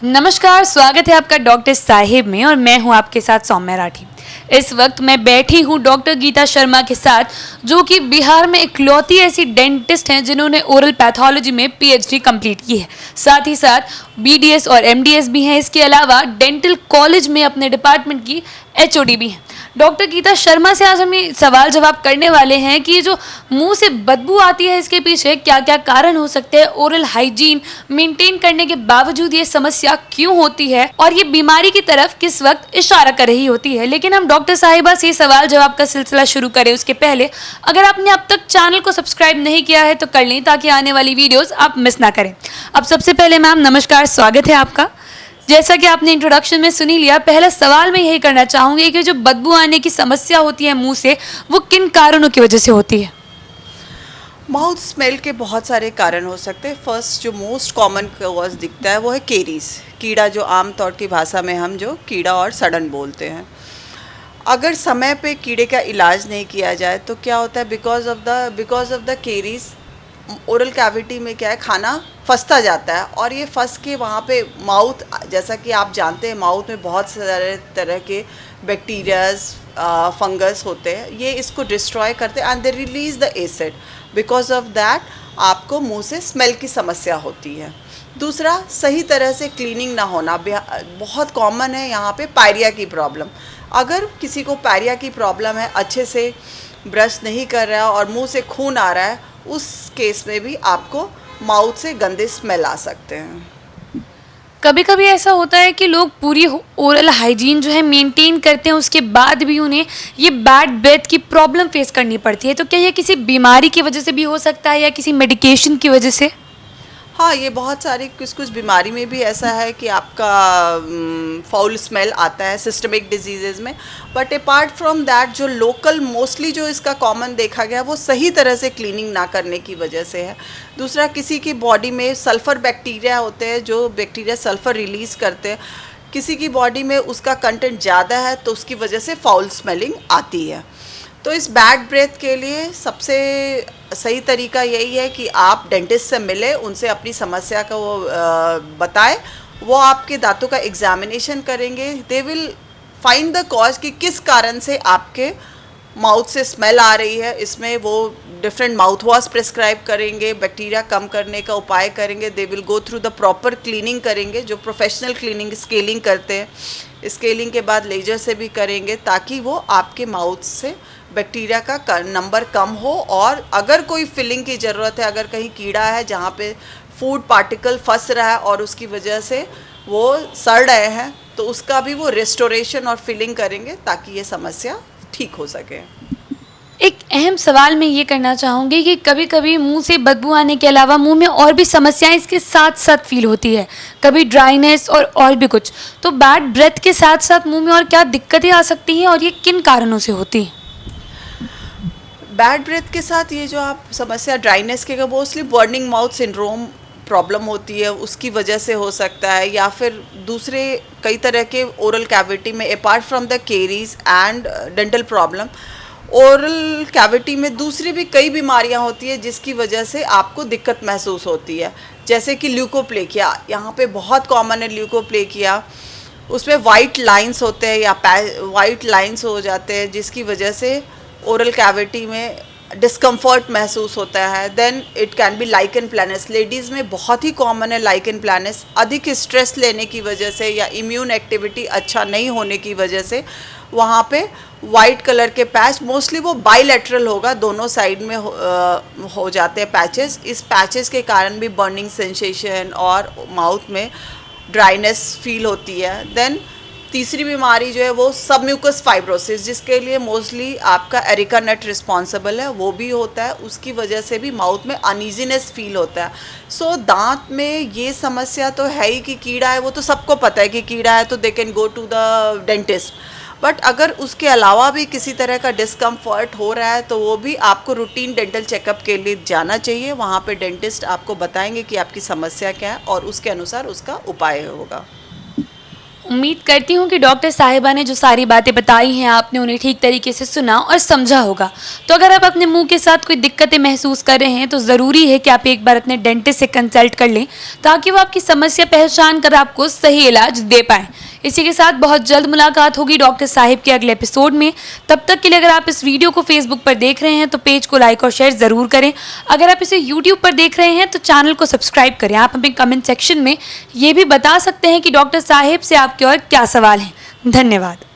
नमस्कार, स्वागत है आपका डॉक्टर साहिब में और मैं हूं आपके साथ सौम्या राठी। इस वक्त मैं बैठी हूं डॉक्टर गीता शर्मा के साथ, जो कि बिहार में इकलौती ऐसी डेंटिस्ट हैं जिन्होंने ओरल पैथोलॉजी में पीएचडी कंप्लीट की है। साथ ही साथ बीडीएस और एमडीएस भी हैं। इसके अलावा डेंटल कॉलेज में अपने डिपार्टमेंट की एचओडी भी हैं। डॉक्टर गीता शर्मा से आज हम ये सवाल जवाब करने वाले हैं कि ये जो मुंह से बदबू आती है, इसके पीछे क्या क्या कारण हो सकते हैं, ओरल हाइजीन मेंटेन करने के बावजूद ये समस्या क्यों होती है और ये बीमारी की तरफ किस वक्त इशारा कर रही होती है। लेकिन हम डॉक्टर साहिबा से सवाल जवाब का सिलसिला शुरू करें उसके पहले अगर आपने अब तक चैनल को सब्सक्राइब नहीं किया है तो कर लें, ताकि आने वाली वीडियोस आप मिस ना करें। अब सबसे पहले मैम नमस्कार, स्वागत है आपका। जैसा कि आपने इंट्रोडक्शन में सुनी लिया, पहला सवाल मैं यही करना चाहूंगी कि जो बदबू आने की समस्या होती है मुंह से, वो किन कारणों की वजह से होती है? माउथ स्मेल के बहुत सारे कारण हो सकते हैं। फर्स्ट जो मोस्ट कॉमन कॉज दिखता है वो है केरीज, कीड़ा, जो आम तौर की भाषा में हम जो कीड़ा और सड़न बोलते हैं। अगर समय पे कीड़े का इलाज नहीं किया जाए तो क्या होता है, because of the caries oral cavity में क्या है, खाना फंसता जाता है और ये फंस के वहाँ पे माउथ, जैसा कि आप जानते हैं माउथ में बहुत सारे तरह के बैक्टीरियाज, फंगस होते हैं, ये इसको डिस्ट्रॉय करते हैं and they release the acid. Because of that आपको मुंह से स्मेल की समस्या होती है। दूसरा, सही तरह से क्लीनिंग ना होना बहुत कॉमन है यहाँ पे। पायरिया की प्रॉब्लम, अगर किसी को पायरिया की प्रॉब्लम है, अच्छे से ब्रश नहीं कर रहा है और मुंह से खून आ रहा है, उस केस में भी आपको माउथ से गंदे स्मेल आ सकते हैं। कभी कभी ऐसा होता है कि लोग पूरी ओरल हाइजीन जो है मेंटेन करते हैं, उसके बाद भी उन्हें ये बैड ब्रेथ की प्रॉब्लम फेस करनी पड़ती है। तो क्या ये किसी बीमारी की वजह से भी हो सकता है या किसी मेडिकेशन की वजह से? हाँ, ये बहुत सारी कुछ बीमारी में भी ऐसा है कि आपका फाउल स्मेल आता है सिस्टमिक डिजीज़ में। बट अपार्ट फ्रॉम दैट जो लोकल मोस्टली जो इसका कॉमन देखा गया वो सही तरह से क्लीनिंग ना करने की वजह से है। दूसरा, किसी की बॉडी में सल्फ़र बैक्टीरिया होते हैं, जो बैक्टीरिया सल्फ़र रिलीज़ करते हैं, किसी की बॉडी में उसका कंटेंट ज़्यादा है तो उसकी वजह से फाउल स्मेलिंग आती है। तो इस बैड ब्रेथ के लिए सबसे सही तरीका यही है कि आप डेंटिस्ट से मिले, उनसे अपनी समस्या को बताएं, वो आपके दांतों का एग्जामिनेशन करेंगे। They will find the cause कि किस कारण से आपके माउथ से स्मेल आ रही है। इसमें वो डिफरेंट माउथ वॉश प्रिस्क्राइब करेंगे, बैक्टीरिया कम करने का उपाय करेंगे। They will go through the proper cleaning करेंगे, जो प्रोफेशनल क्लीनिंग स्केलिंग करते हैं। स्केलिंग के बाद लेजर से भी करेंगे ताकि वो आपके माउथ से बैक्टीरिया का नंबर कम हो। और अगर कोई फिलिंग की ज़रूरत है, अगर कहीं कीड़ा है जहाँ पे फूड पार्टिकल फंस रहा है और उसकी वजह से वो सड़ रहे हैं, तो उसका भी वो रेस्टोरेशन और फिलिंग करेंगे ताकि ये समस्या ठीक हो सके। एक अहम सवाल मैं ये करना चाहूँगी कि कभी कभी मुंह से बदबू आने के अलावा मुंह में और भी समस्याएं इसके साथ साथ फील होती है, कभी ड्राइनेस और भी कुछ। तो बैड ब्रेथ के साथ साथ मुंह में और क्या दिक्कतें आ सकती हैं और ये किन कारणों से होती हैं? बैड ब्रेथ के साथ ये जो आप समस्या ड्राइनेस के, mostly burning mouth syndrome problem होती है, उसकी वजह से हो सकता है। या फिर दूसरे कई तरह के ओरल कैविटी में apart from the caries and dental problem, oral cavity में दूसरी भी कई बीमारियां होती है जिसकी वजह से आपको दिक्कत महसूस होती है। जैसे कि ल्यूकोप्लेकिया, यहाँ पे बहुत कॉमन है ल्यूकोप्लेकिया। उसमें वाइट लाइंस होते हैं या वाइट लाइंस हो जाते हैं जिसकी वजह से ओरल कैविटी में डिस्कम्फर्ट महसूस होता है। Then it can be lichen planus, ladies में बहुत ही कॉमन है लाइकन प्लैनस। अधिक स्ट्रेस लेने की वजह से या इम्यून एक्टिविटी अच्छा नहीं होने की वजह से वहाँ पे वाइट कलर के पैच, मोस्टली वो बाइलेटरल होगा, दोनों साइड में हो जाते हैं पैचेस। इस पैचेस के कारण भी बर्निंग सेंसेशन और माउथ में ड्राइनेस फील होती है। देन तीसरी बीमारी जो है वो सबम्यूकस फाइब्रोसिस, जिसके लिए मोस्टली आपका एरिका नट रिस्पॉन्सिबल है, वो भी होता है। उसकी वजह से भी माउथ में अनईजीनेस फील होता है। सो दांत में ये समस्या तो है ही कि कीड़ा है, वो तो सबको पता है कि कीड़ा है, तो they can go to the dentist. But अगर उसके अलावा भी किसी तरह का डिस्कम्फर्ट हो रहा है तो वो भी आपको रूटीन डेंटल चेकअप के लिए जाना चाहिए। वहाँ पे डेंटिस्ट आपको बताएंगे कि आपकी समस्या क्या है और उसके अनुसार उसका उपाय होगा। उम्मीद करती हूँ कि डॉक्टर साहिबा ने जो सारी बातें बताई हैं आपने उन्हें ठीक तरीके से सुना और समझा होगा। तो अगर आप अपने मुंह के साथ कोई दिक्कतें महसूस कर रहे हैं तो ज़रूरी है कि आप एक बार अपने डेंटिस्ट से कंसल्ट कर लें ताकि वो आपकी समस्या पहचान कर आपको सही इलाज दे पाएँ। इसी के साथ बहुत जल्द मुलाकात होगी डॉक्टर साहिब के अगले एपिसोड में। तब तक के लिए अगर आप इस वीडियो को फेसबुक पर देख रहे हैं तो पेज को लाइक और शेयर ज़रूर करें। अगर आप इसे यूट्यूब पर देख रहे हैं तो चैनल को सब्सक्राइब करें। आप हमें कमेंट सेक्शन में ये भी बता सकते हैं कि डॉक्टर साहिब से आपके और क्या सवाल हैं। धन्यवाद।